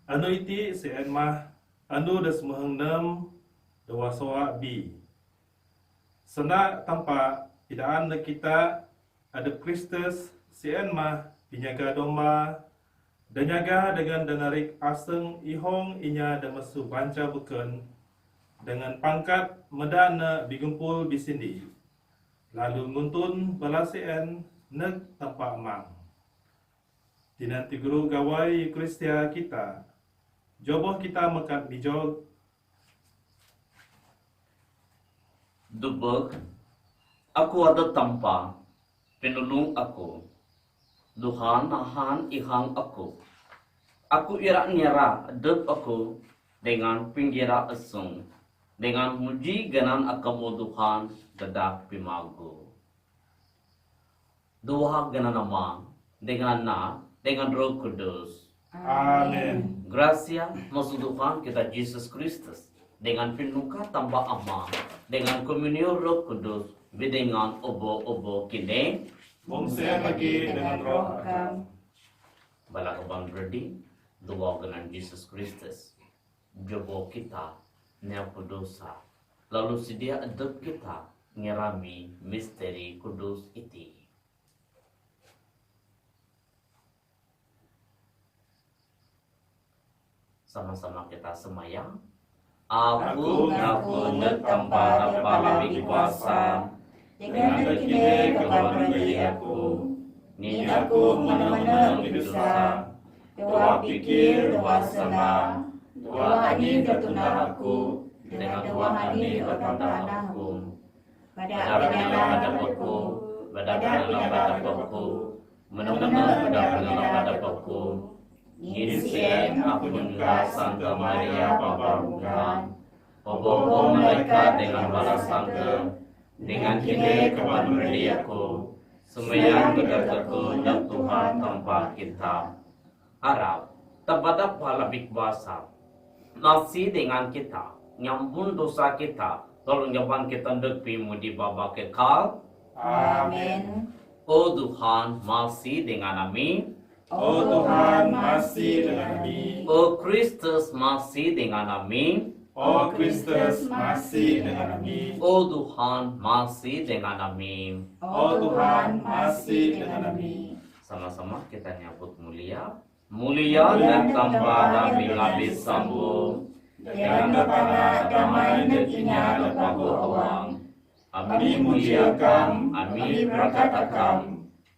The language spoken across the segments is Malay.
Anu iti sien mah anu das mehengnem dewasoa bi. Sena tanpa idaan na kita ada Kristus sien mah pinyaga doma dan nyaga dengan denarik aseng ihong inya damasu banca beken dengan pangkat medana bigumpul bisindi. Lalu nguntun balasien neg tanpa emang. Dinanti guru gawai Kristia kita, joboh kita mekat bijog Dubek, aku ada tanpa penulung aku. Tuhan ahan ihang aku. Aku ira nyera dep aku dengan pinggira esung. Dengan muji ganan akamu Tuhan dadak pimagu. Dua ganan nama dengan Roh Kudus. Amin. Gracia maksud Tuhan kita Yesus Kristus dengan penuka tanpa ama dengan komunion Roh Kudus dengan obo-obo kini Mungsen lagi dengan roh balakabang berdi dua dengan Yesus Kristus jobo kita nyapu dosa lalu sedia adab kita ngerami misteri kudus iti. Sama-sama kita semayang. Aku ngaku tanpa lebih kuasa dengan kini kepada diri aku. Ni aku mana-mana dosa. Dua pikir, dua senang. Dua hani datuna aku. Dengan dua hani otak aku. Pada aku. Pada aku. Menang-menang pada aku. Ngisian aku juga Santa Maria Paparukan Obo-obo mereka dengan balas sangka dengan kini kepada aku sembahyang berkataku dan Tuhan tanpa kita harap terhadap palabik bahasa masih dengan kita nyambung dosa kita tolong jawaban kita depimu di babak kekal. Amin. Oh Tuhan masih dengan kami. Oh Tuhan masih dengan kami. Oh Kristus masih dengan kami. Oh Kristus masih dengan kami. Oh Tuhan masih dengan kami. Oh Tuhan masih dengan kami. Sama-sama kita nyambut mulia. Mulia dan tanpa kami habis sambung. Dengan datangnya damai neginya lepaku awang. Kami muliakan, kami berkatakan,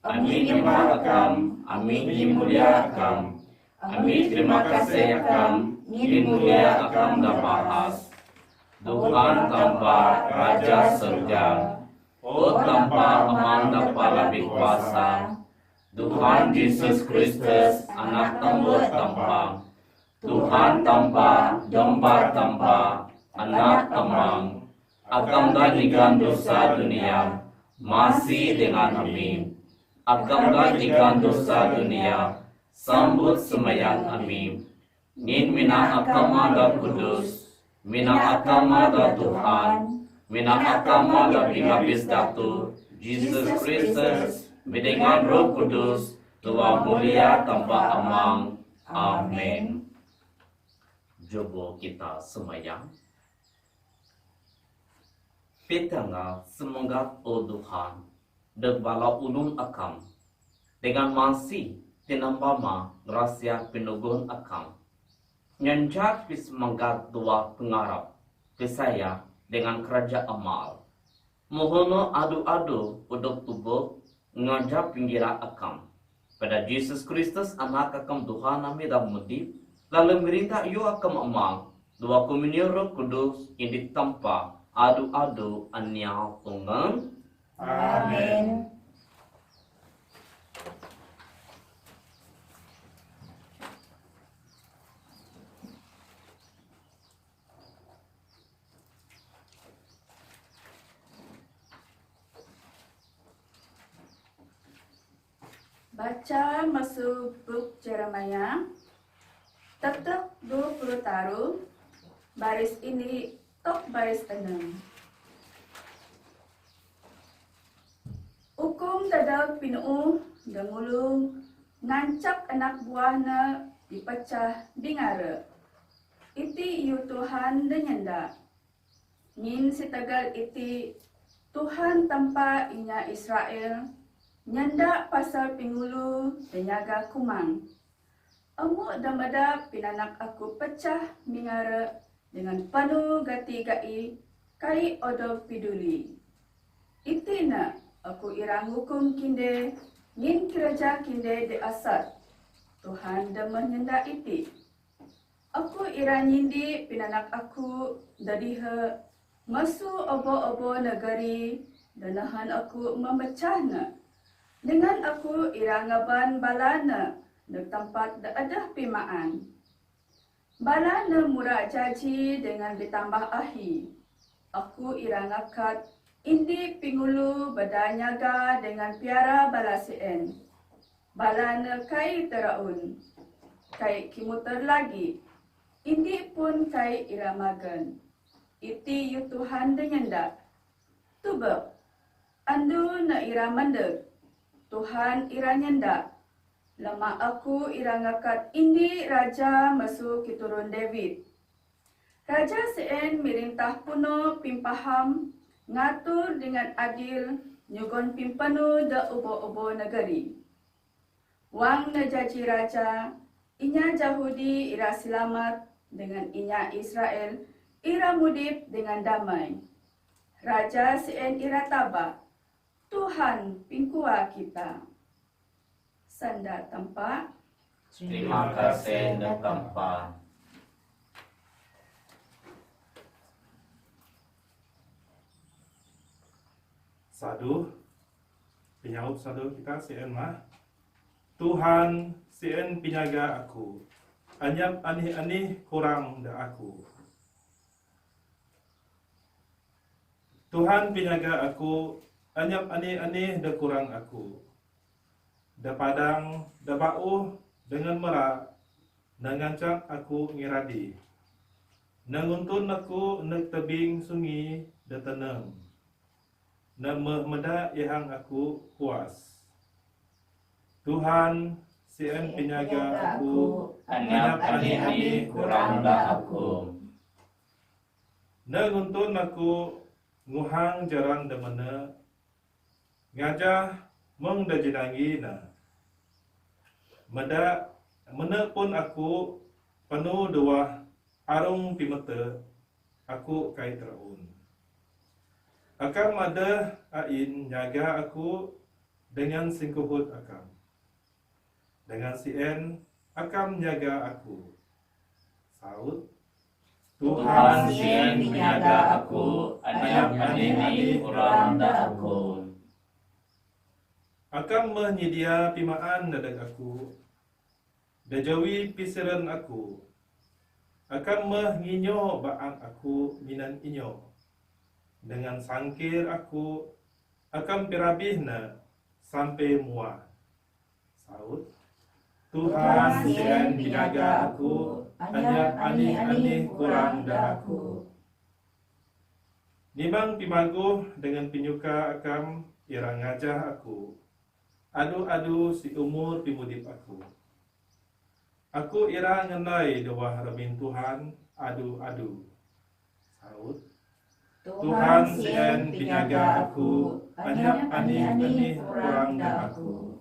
kami nyembahkan, kami dimuliakan, kami terima kasih akan, dimulia akan dan bahas. Tuhan tanpa Raja Surga, oh tanpa aman dapat lebih kuasa. Tuhan Yesus Kristus, anak tambut tanpa. Tuhan tanpa, domba tanpa, anak tamang. Akan gantikan dosa dunia, masih dengan kami. Akan gantikan dosa dunia, sambut semayang kami. Nin mina akamada kudus, mina akamada Tuhan, mina akamada pingabis datu, Jesus Kristus, dengan Roh Kudus, Tuhan mulia tanpa amang. Amin. Jobo kita semayang. Petanga semoga o Tuhan degbala ulun akam dengan masih tinambama gracia pinugun akam nyanjak pis manggat dua pengarap pisaya dengan kerja amal mohono adu-adu uduk tubuh ngajak pinggira akam pada Yesus Kristus anak akam Tuhan nami dan mudip lalu merintah yo akam amal dua komunion Roh Kudus ini tanpa adu-adu anyau tunggang. Amin. Baca masuk buku Jeremia, tetap 20 taruh, baris ini tok baris 6. Hukum dadag pinuuh, gangulung, ngancak anak buahna dipecah bingara. Iti yu Tuhan denyenda. Ngin sitagal iti Tuhan tanpa inya Israel nyanda pasal pingulu denyaga kumang. Amu damada pinanak aku pecah bingara dengan penuh gati gai kai odo piduli. Iti na aku irang hukum kinde ngin kerja kinde de asat. Tuhan demah nyenda iti. Aku irang nyindi pinanak aku dadiha masu obo-obo negari danahan aku memecahna. Dengan aku irangaban balana di tempat ada pimaan. Balana murah jaji dengan ditambah ahi. Aku irangakat indi pingulu badanyaga dengan piara balasien. Balana kai teraun. Kai kimuter lagi. Indi pun kai iramagan. Iti yu Tuhan denyenda. Tuba, andu na iramandeg. Tuhan iranyenda. Lama aku irangakat indi raja masuk keturun David. Raja sien merintah puno pimpaham, ngatur dengan adil, nyugon pimpanu da ubo-ubo negeri. Wang na jaji raja, inya Yahudi ira selamat dengan inya Israel, ira mudip dengan damai. Raja sien ira tabah, Tuhan pingkua kita. Sanda tempat. Terima kasih na tampa. Sadu, penyaut sadu kita sien mah. Tuhan sien penyaga aku. Anyap anih-anih kurang da aku. Tuhan penyaga aku. Anyap anih-anih da kurang aku. Da padang, da bauh dengan merak. Nangancak aku ngiradi. Nanguntun aku nek tebing sungi da tenang. Meda yang aku puas. Tuhan sien penyaga aku, Anyap ani-ani kurang da aku. Nanguntun aku nguhang jaran demena, ngajah meng da jenangi na. Mena pun aku penuh doa arung pimete, aku kai teraun. Akam ada ain nyaga aku dengan singkuhut akam. Dengan sien akam nyaga aku. Saud. Tuhan sien menyaga aku, anyap ani-ani kurang da aku. Akam menyedia pimaan dadag aku. Dajawi piseran aku. Akam menginyo baang aku minan inyo. Dengan sangkir aku akan pirabihna sampai muah. Saud. Tuhan sien menjaga aku, anyap ani-ani kurang da aku. Nimang pimaguh dengan pinyuka akam irang ngajah aku. Adu-adu si umur pimudip aku. Aku irang ngenai dawah remin Tuhan, adu-adu. Saud. Tuhan sien penyaga aku, anyap ani-ani kurang da aku.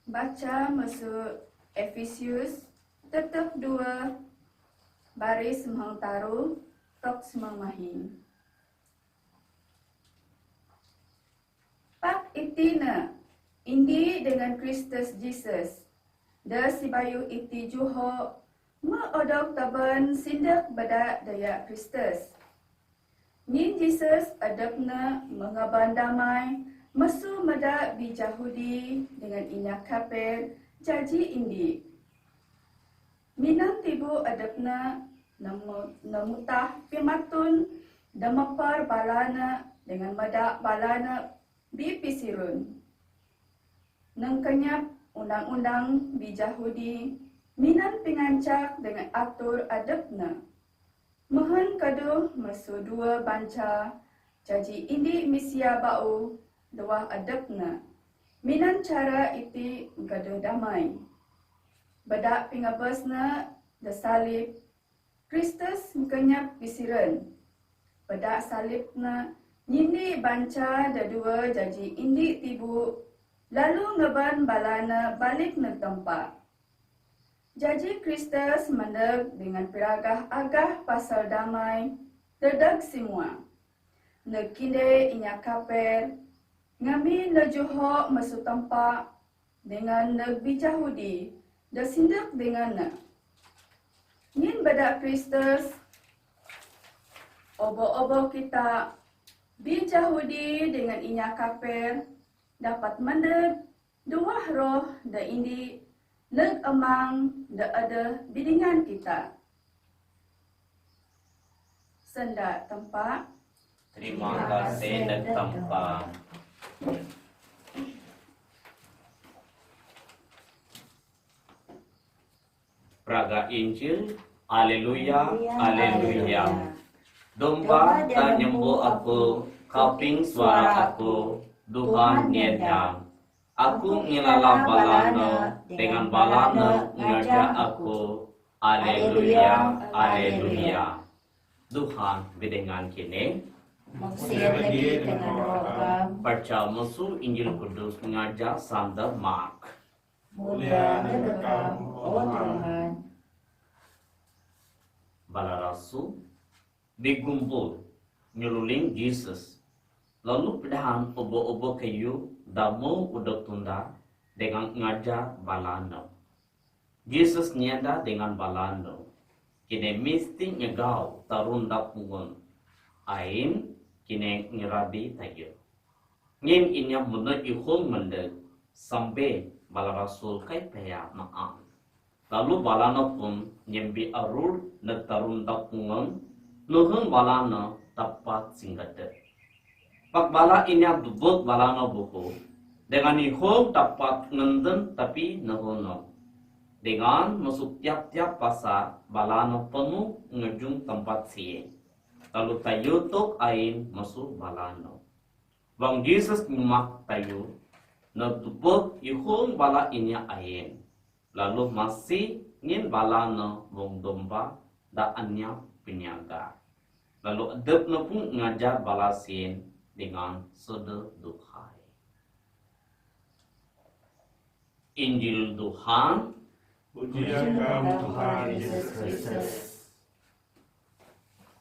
Baca masuk Efesius tetap 2 baris semang taruh tok semang mahin. Pak itina indi dengan Kristus Jesus. Da sibayu iti juho maodok taban sindak bada daya Kristus. Nin Jesus adapna mengaban damai masu mada bi Yahudi dengan inya kapel jaji indi. Minang tibu adapna namutah pimatun damapar balana dengan mada balana bi pisirun. Nang kanyap undang-undang bijahudi minan pingancak dengan atur adabna. Mohon kaduh mesu dua banca jaji indi misia bau dua adabna. Minan cara iti kaduh damai. Bedak pingabasna da salib Kristus kenyap bisiren. Bedak salibna nyindi banca da dua jaji indi tibu lalu ngeban balana balik ne tempat. Jaji Kristus mendeg dengan peragah agah pasal damai terdag semua. Nekinde inya kaper ngami nejuho mesu tempat dengan neg bijahudi da sindak dengan ne. Ngin bedak Kristus obo-obo kita bijahudi dengan inya kaper dapat mendeg dua roh da indi neg emang da ada bidingan kita. Senda tempat. Terima kasih neg tempat. Praga Injil, Haleluya, Haleluya. Domba dan nyembuh aku, kaping suara aku, Tuhan nyedang. Aku ngilala balana, dengan balana ngajak aku, Haleluya, Haleluya. Tuhan bidengan kini, Maksir lagi dengan roham, baca musuh Injil Kudus mengajar Sander Mark. mulia Engkau, oh Tuhan. Bala rasul digumpul nyululing Jesus. Lalu pedahan obo-obo kayu damu udah tunda dengan ngajar balano. Jesus nyenda dengan balano. Kini mesti nyegau tarun dapungun. Ain kini ngirabi tayo. Ngin inya muna ihong mendeg sampai bala rasul kay paya maang. Lalu balana pun nyembi arur na tarun dapungun. Nuhun balana tapat singgader. Pag bala inya dubot balana buko. Dengan ihong dapat ngenden tapi nahono. Dengan masuk tiap-tiap pasar balana penuh ngejung tempat siye. Lalu tayo tok ain masuk balano. Bang Jesus nyimak tayo. Nagdubot ihong bala inya ain. Lalu masih ngin balana wong domba daannya penyaga. Lalu adep na pun ngajar balasin dengan sededuhai. Injil Tuhan. Pujian kamu Tuhan Yesus Kristus.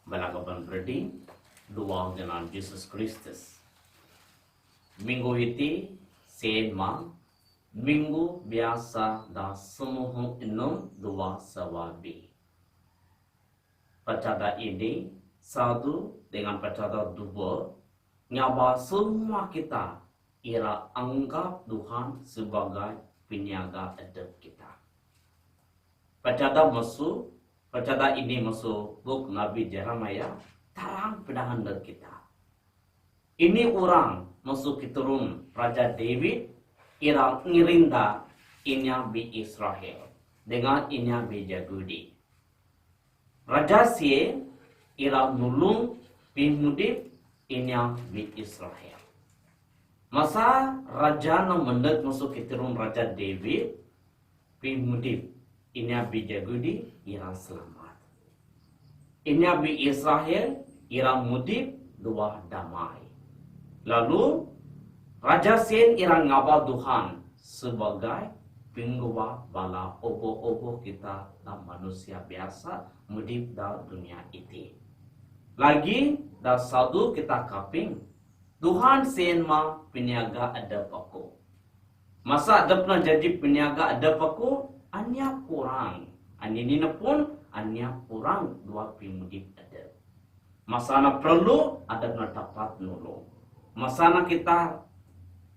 Balagaban berdi dua dengan Yesus Kristus. Minggu iti sema minggu biasa da semuhung inum dua sawabi. Pacada ini satu dengan pacada dua nyawa semua kita ira anggap Tuhan sebagai penjaga hidup kita. Pacada ini masuk buk Nabi Jeremiah tarang pedahan kita. Ini orang masuk keturun Raja David ira ngirinda inya bi Israel dengan inya bi Yahudi. Raja sie ira nulung pimudip inya bi Israel. Masa raja na mendet masuk keturun Raja David pimudip inya bi Yahudi ira selamat. Inya bi Israel ira mudip dua damai. Lalu Raja Sen ira ngabal Tuhan sebagai penggawa bala obo-obo kita dan manusia biasa mudip dalam dunia ini. Lagi dah satu kita kaping Tuhan Sen ma penyaga adab aku. Masa adabna jadi penyaga adab aku anya kurang. Anini pun anya kurang dua pimudip adab. Masana perlu adabna dapat nulung. Masana kita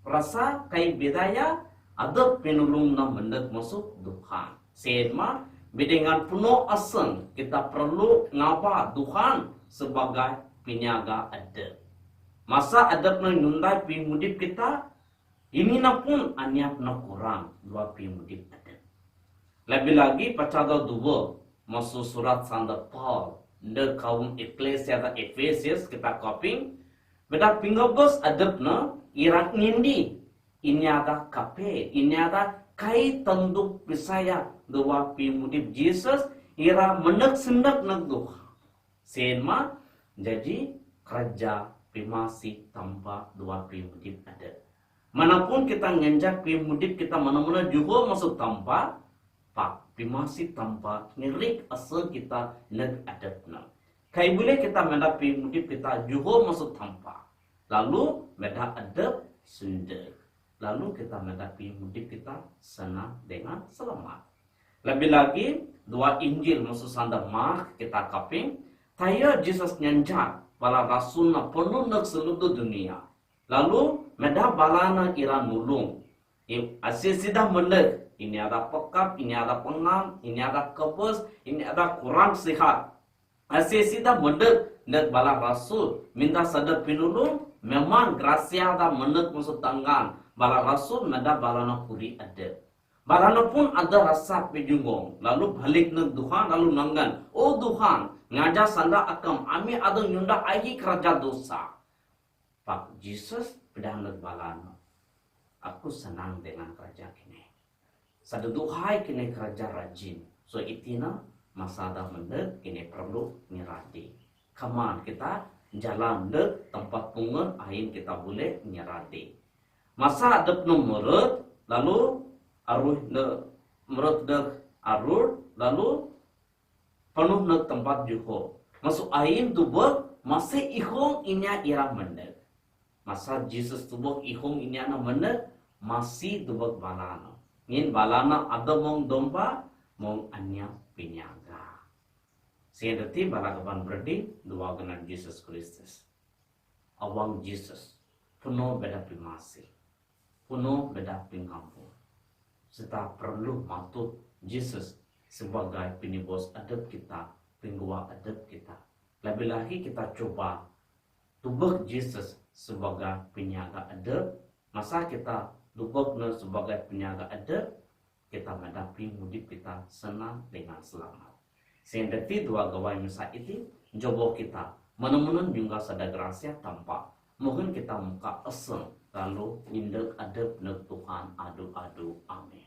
rasa kay bidaya adab pinulung na mendet masuk Tuhan. Sema bidengan puno aseng kita perlu ngapa Tuhan sebagai penyaga adab. Masa adab na nyundai pimudip kita Ini na pun anyap na kurang dua pimudip ada. Lebih lagi pacada dua masuk surat sanda Paul de kaum eklesia da Efesus kita coping beda pinggabos adab na irak nindi ini ada kape ini ada kai tanduk pisaya dua pimudip Jesus ira mendak sendak nak duh senma jadi kerja pimasi tanpa dua pimudip ada. Manapun kita ngenjak pimudip kita mana-mana juga masuk tanpa pak pimasi tanpa ngerik asal kita neg adapna. Kai boleh kita menda pimudip kita juga masuk tanpa. Lalu menda adap sunda. Lalu kita menda pimudip kita senang dengan selamat. Lebih lagi dua Injil masuk sanda Mark kita kaping. Taya Jesus nyenjak bala rasulna penuh neg seluruh dunia. Lalu meda balana ira nulung. Asyik sidah mendek. Ini ada pekap, ini ada pengam, ini ada kepes, ini ada kurang sihat. Asyik sidah mendek. Nek bala rasul minta sadap pinulung. Memang gracia ada mendek masuk tangan. Bala rasul meda balana puri ada. Balana pun ada rasa pejungong. Lalu balik nek Tuhan lalu nangan. Oh Tuhan, ngajar sanda akam. Ami ada nyunda ayi kerja dosa. Pak Jesus pedang balano. Aku senang dengan kerja kini. Saduduhai kini kerja rajin. So itina masa dah mendek kini perlu nyeradi. Kaman kita jalan dek tempat pungut ain kita boleh nyeradi. Masa adep menurut lalu aruh dek menurut dek arur lalu penuh dek tempat juho. Masuk ain tubuk masih ihong inya ira mendek. Masa Jesus tubuk ihong ini ana mana masih tubuk balana. Ngin balana ada mong domba mong anya pinyaga. Sehingga balagaban berdi dua genan Jesus Kristus. Awang Jesus penuh beda pimasi. Penuh beda pingkampur. Serta perlu matut Jesus sebagai pinibos adab kita, pinggua adab kita. Lebih lagi kita coba tubuk Jesus sebagai penyaga adab, masa kita dubukna sebagai penyaga adab, kita mendapi mudip kita senang dengan selamat. Sehingga dua gawai masa itu, jobo kita menemukan juga sada gracia tanpa mohon kita muka asal lalu indak adab nek Tuhan adu-adu amin.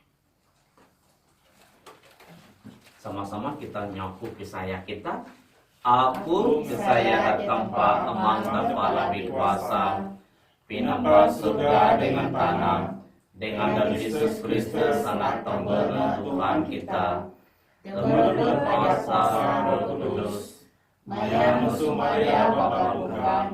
Sama-sama kita nyapu kisah kita. Aku kesaya tanpa emang tanpa lebih kuasa, pinambah surga dengan tanah, dengan dalam Yesus Kristus anak tembelna Tuhan kita, temelun kuasa Roh Kudus, maya musuh maya Bapa Tuhan,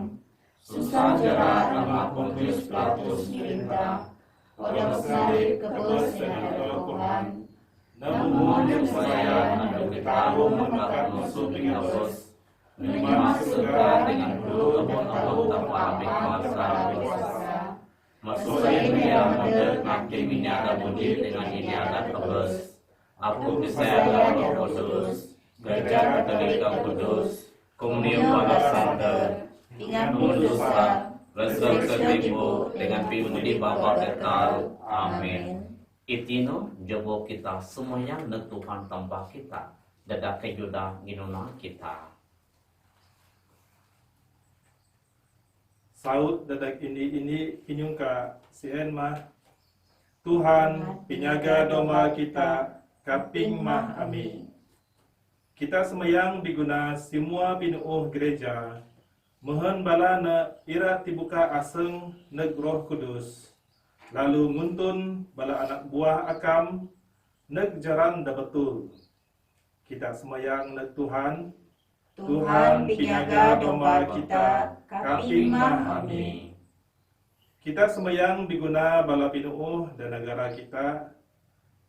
susah jerat nama Pontius Pilatus minta, kodok sari kebus dengan Tuhan. Namun saya adu kita mengangkat musuh dengan bos, menerima surga dengan dulu abang-abang tanpa lebih kuasa. Masuk ini yang mendek nanti minyak budi dengan ini ada kebus. Aku kesehatan Roh Kudus, gereja Katolik Kudus, komunion pada sadar, ingat dosa, resep ketipu dengan pimudi Bapa kekal. Amin. Itino jobo kita semuanya nek Tuhan tambah kita dadak kejuda ginuna kita. Saud dadak ini kinyungka sien mah Tuhan penyaga doma kita kaping mah amin. Kita semayang diguna semua pinuuh gereja mohon balana ira tibuka aseng nek Roh Kudus. Lalu nguntun bala anak buah akam nek jaran da betul. Kita semayang nek Tuhan, Tuhan penyaga domba kita, kaping mah amin. Kita semayang diguna bala pinuuh dan negara kita,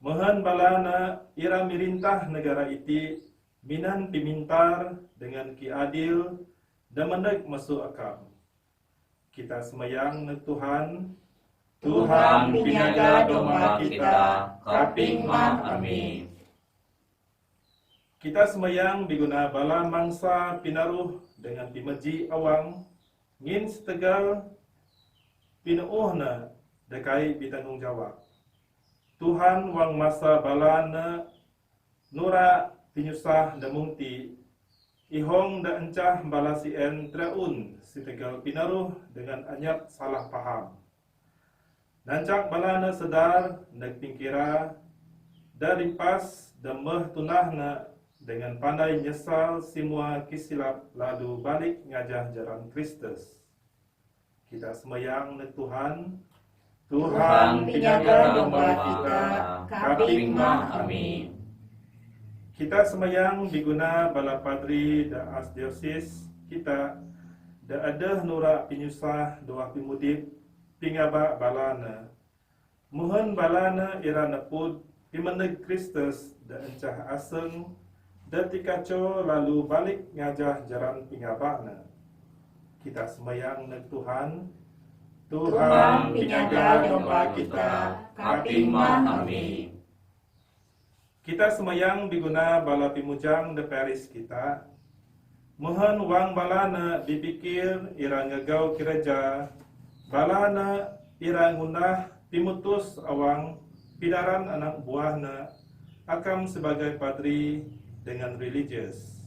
mohon balana ira mirintah negara iti, minan pimintar dengan ki adil, dan mendek masuk akam. Kita semayang nek Tuhan, Tuhan penyaga domba kita, kaping mah amin. Kita semayang diguna bala mangsa pinaruh dengan pimeji awang, ngin setegal pinuuhna dekai bertanggungjawab. Tuhan wang masa balana nura pinyusah da mungti ihong da encah balasien traun sitegal pinaruh dengan anyap salah paham. Nancak balana sedar nek pingkira dari pas demeh tunahna dengan pandai nyesal semua kisilap lalu balik ngajah jalan Kristus. Kita semayang nek Tuhan. Tuhan pinjaga domba kita, kaping mah amin. Kita semayang diguna bala padri da asdiosis kita da ada nura pinyusah doa pimudip pingaba balana. Mohon balana ira nepud pimeneg Kristus da encah aseng da tikaco lalu balik ngajah jalan pingabana. Kita semayang nek Tuhan. Tuhan pinjaga domba kita, kaping mah amin. Kita semayang diguna bala pimujang de Paris kita. Mohon wang balana dipikir ira ngegau gereja. Balana ira ngunah pimutus awang pidaran anak buahna akam sebagai padri dengan religius.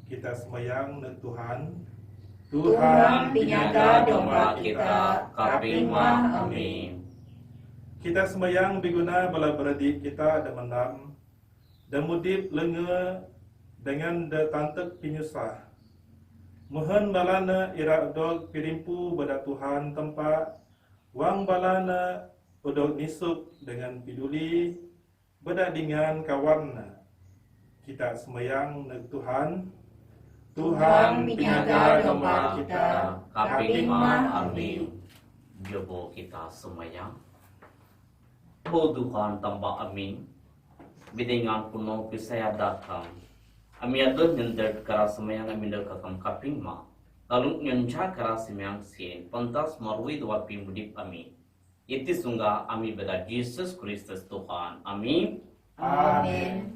Kita semayang nek Tuhan. Tuhan pinjaga domba kita, kaping mah amin. Kita semayang diguna bala beradik kita da menam da mudip lenge dengan da tantek pinyusah. Mohon balana ira odog pirimpu bada Tuhan tempat wang balana odog nisuk dengan piduli bada dengan kawanna. Kita semayang nek Tuhan. Tuhan pinjaga domba kita, kaping mah amin. Jobo kita semayang. O Tuhan tambah amin. Bidingan puno pisaya datang. Ami adon nyender kara semayang ami dah kakam kaping ma. Lalu nyanca kara semayang sien. Pantas marui dua pimudip ami. Iti sungguh ami beda Yesus Kristus Tuhan. Amin. Amin.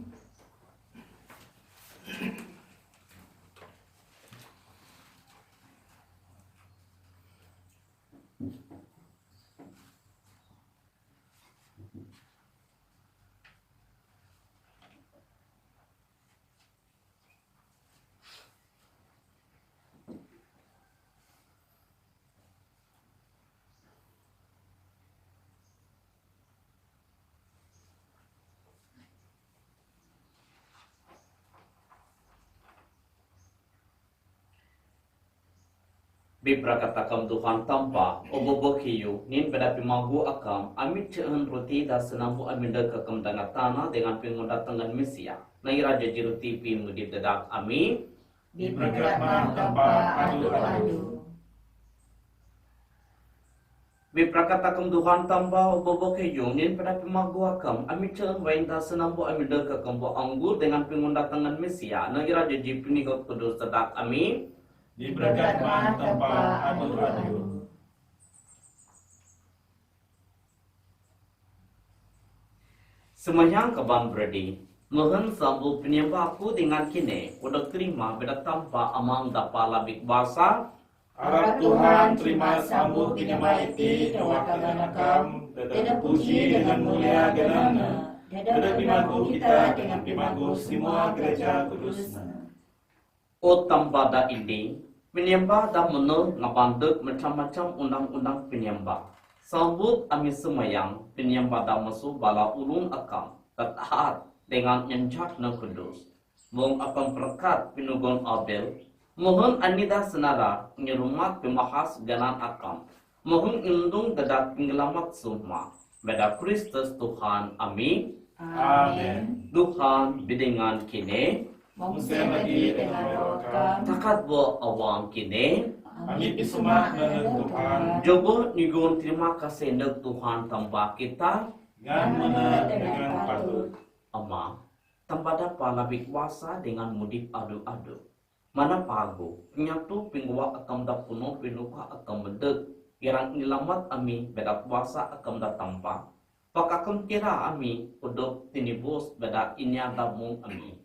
Biprakatakan Tuhan tanpa obobo kiyu nin pada pimagu akam amit cehen roti da senambu aminda kakam dana tanah dengan pengoda tangan Mesia nai raja jiruti pimudip dedak amin. Diperkatakan tanpa adu-adu. Biprakatakan Tuhan tanpa obobo kiyu nin pada pimagu akam amit cehen wain da senambu aminda kakam bo anggur dengan pengoda tangan Mesia nai raja jipinigot kudus dedak amin. Diperkatakan tanpa adu-adu. Semayang kaban berdi, mohon sambu penyembah aku dengan kini, udah terima beda tanpa amang dapat labik bahasa. Harap Tuhan terima sambut penyembah itu doa kaganakam dan puji dengan mulia genana. Dan pimagu kita dengan pimagu semua gereja kudus. O tanpa da ini, penyembah dah menol ngabandek macam-macam undang-undang penyembah. Sambut ami semayang, penyembah dah masuk bala ulun akam, taat dengan nyanjak na kudus. Mong akan perkat pinugon Abel, mohon anida senara nyerumat pemahas ganan akam. Mohon indung dadak penggelamat semua. Beda Kristus Tuhan, amin. Amin. Tuhan bidingan kini, Mungkin lagi dengan rohkam. takat bo awang kini, Kami pisumat dengan Tuhan. jogo nigun terima kasih neg Tuhan tambah kita, Ngan mana dengan patut. ama, tambah dapat lebih kuasa dengan mudik adu-adu. Mana pagu, nyatu pingwa akam da puno pinuka akam mendek, irang nilamat ami beda kuasa akam da tampa. Pak akam kira ami udok tinibus beda inya damung ami.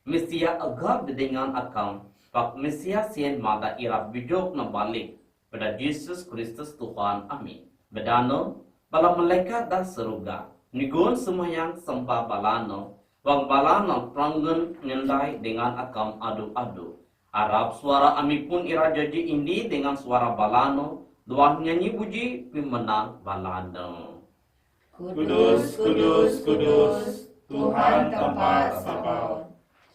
Mesia agak dengan akam, pak Mesia sien mada ira bidok na balik pada Yesus Kristus Tuhan amin. Bedano, bala malaikat dah seruga, nigon semayang sembah balano, wang balano pranggen ngendai dengan akam adu-adu. Arab suara ami pun ira jadi indi dengan suara balano, dua nyanyi puji pemenang balano. Kudus, kudus, kudus, Tuhan tempat Sabaoth.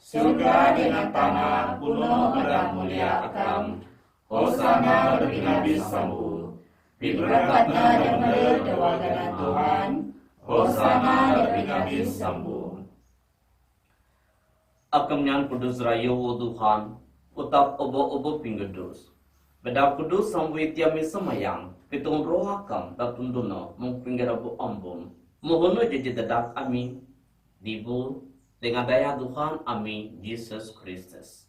Surga dengan tanah penuh berat mulia Akam. Hosana lebih Nabi Sambu. Diberkatnya yang berdewa Tuhan. Hosana lebih Nabi Sambu. Akam nyan kudus rayo o Tuhan, utap obo-obo pinggedus. Beda kudus sambuit tiami semayang, pitung roh akam tatunduno mung pinggerabu ambon. Mohono jadi dedak amin, dibu dengan daya Tuhan amin Yesus Kristus.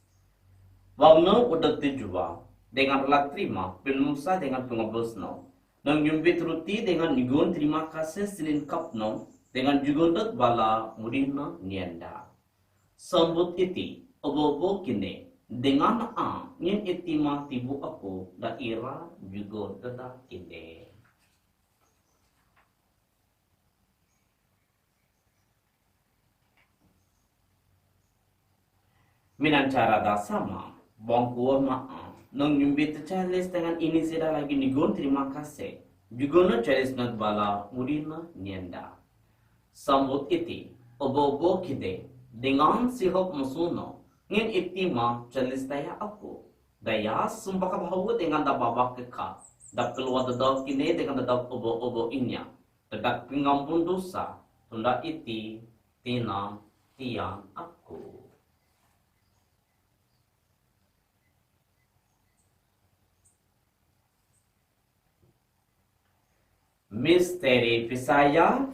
Wangno udah tujuan dengan relak terima penusa dengan pengobosno. Nang yumbit ruti dengan nigun terima kasih sinin kapno dengan jugondet bala mudina nienda. Sambut iti obo-obo kini dengan nyen iti ma tibu aku daira jugo dedak kini. Minan cara dah sama, bangkuan maaf. Nang nyumbit Charles dengan ini sudah lagi nigon terima kasih. Juga na Charles nag bala mudina nienda. Sambut iti, obo-obo kide, dengan sihop musuno, ngin iti ma Charles daya aku. Daya sumpah kabahawa dengan dababak keka. Dak keluar dadak kine dengan dadak obo-obo inya. Dadak pingampun dosa, tunda iti, tinam, tiang aku. Misteri Pisaya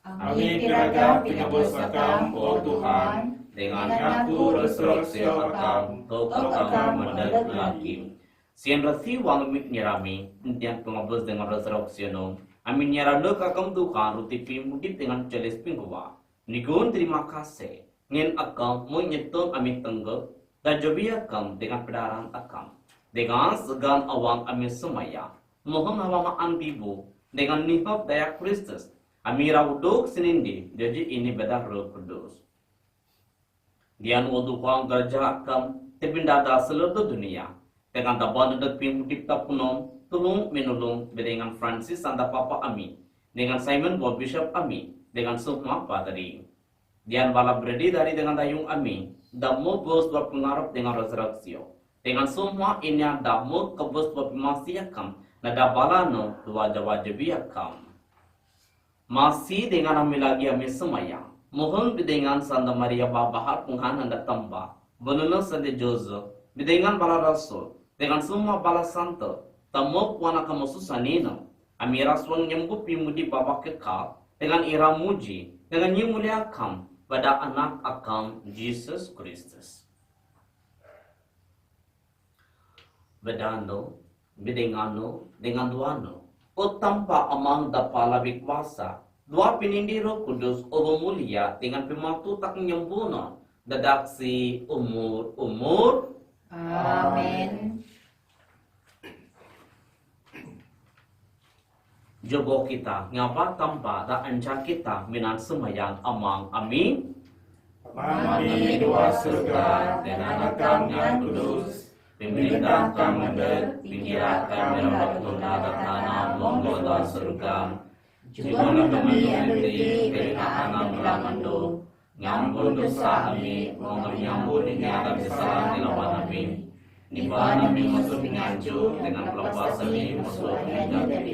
Ami piragam pinabos Akam, o Tuhan. dengan aku resurreksio Akam, tok akam mendadak lagi. Sian rasi wang mit nyerami, entian pengabos dengan resurreksiono. Amin nyarado kakam Tuhan ruti pimudip dengan celis pingwa. Nigun terima kasih. Ngin akam mau nyetong amin tenggep, dan jobi akam dengan pedaran akam. Dengan segan awang amin semaya, mohon hawamaan bibu, dengan nihab daya Kristus, amira uduk senindi, jadi ini beda roh kudus. Dian wadu kuang gerja akam, tepinda seluruh dunia, dengan taban dedak pimutip tapunom, tulung menulung dengan Francis Santa Papa Ami, dengan Simon Bob Bishop Ami, dengan semua padri. Dian bala berdi dari dengan dayung Ami, damo bos buat pengarap dengan resurreksio, dengan semua ini damo kebos buat masih akam, nada balano dua jawajabi akam. Masih dengan kami lagi kami semayang. Mohon dengan Santa Maria Babahar punghan anda tambah. Benuno Sante Joseph. Dengan bala rasul. Dengan semua bala santo. Tamok wana kamu susanino. Amira suang nyembuh pimudi babak kekal. Dengan ira muji. Dengan mulia akam. Pada anak akam Jesus Kristus. Bedano. Bidengano dengan duano, o tanpa amang dapala bikwasa, dua pinindiro kudus o mulia dengan pematu tak nyembuno, dadaksi umur. Amin. Jogo kita ngapa tanpa da anca kita minan semayang amang amin. Mami dua surga dengan Akam yang kudus. Pemerintah mendet, pinggiran merawat nada tanah monggoda surga. Juga kami yang beri kerana anak bilangan nyambul dosa kami, nyambul dinyata besar di lawan kami. Di mana kami masuk ngancu dengan pelepas kami masuk hanya dari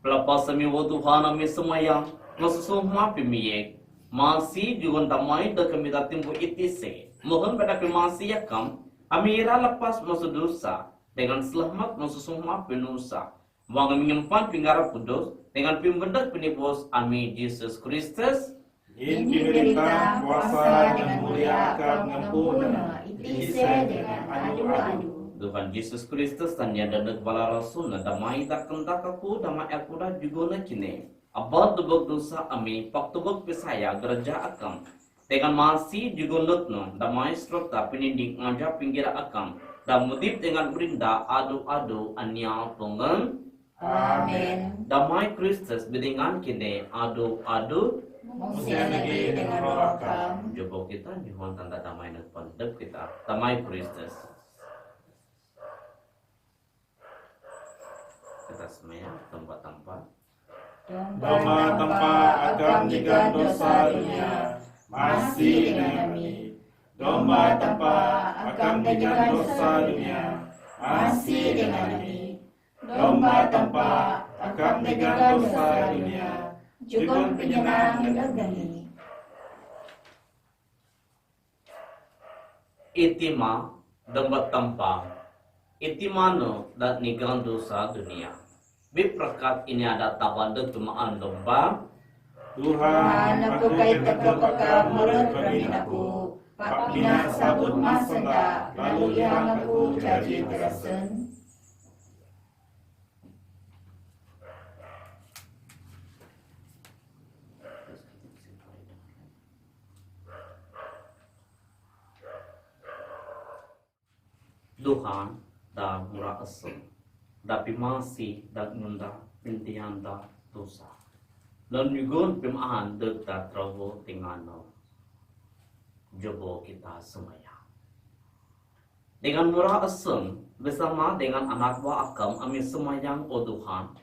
Pelepas kami wa Tuhan kami semayang, ngasusumma pimiyek. Masih juga tamai dah kami datim bu itise. Mohon pada masih yakam. Amira lepas masuk dosa dengan selamat masuk semua penusa. Wang menyimpan pinggarap kudus dengan pimbendak penibus Amin Yesus Kristus. In pinderita kuasa dengan mulia Akam ngempuna, itise dengan adu-adu. Tuhan Yesus Kristus tanya dan kepala rasul na damai tak kentak aku damai aku dah juga na kini. Abad tubuk dosa Amin pak tubuk pesaya gereja Akam. Dengan masih juga nutno, damai serta penindik ngajak pinggir akam, dan mudip dengan berinda adu-adu anya pengen. Amin. Damai Kristus dengan kini adu Musia lagi dengan roh akam. Joko kita nyuhun tanda damai dan pendep kita. Damai Kristus. Kita semua tempat-tempat. Domba tanpa agam dengan dosa dunia masih dengan kami. Domba tanpa agam dengan dosa dunia masih dengan kami. Domba tanpa agam dengan dosa dunia juga penyenang negeri. Itima domba tanpa. Itimano dat nigang dosa dunia. Biprakat ini ada tabanda tumaan domba. Tuhan, aku kait terkepekam mulut permin aku. Pak Pina sabut mas senda, lalu yang aku jadi terasen. Tuhan dah murah asal. Tapi masih dah ngunda pintian dah dosa. Dan juga pimaan dekat terlalu tinggal. Jobo kita semaya. Dengan murah asem bersama dengan anak buah akam kami semayang o Tuhan.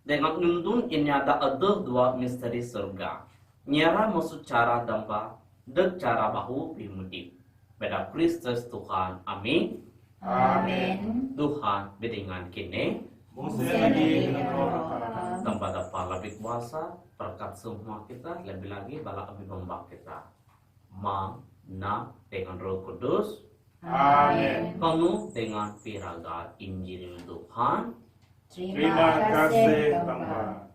Dengan nundun ini ada dua misteri surga. Nyara masuk cara dampa dek cara bahu bimudi. Beda Kristus Tuhan. Amin. Amin. Tuhan dengan kini Musia lagi dengan roh akam. tempat apa lebih kuasa berkat semua kita lebih lagi bala abdi domba kita. Dengan Roh Kudus, Amin. penuh dengan piraga Injil Tuhan. Terima kasih Tuhan.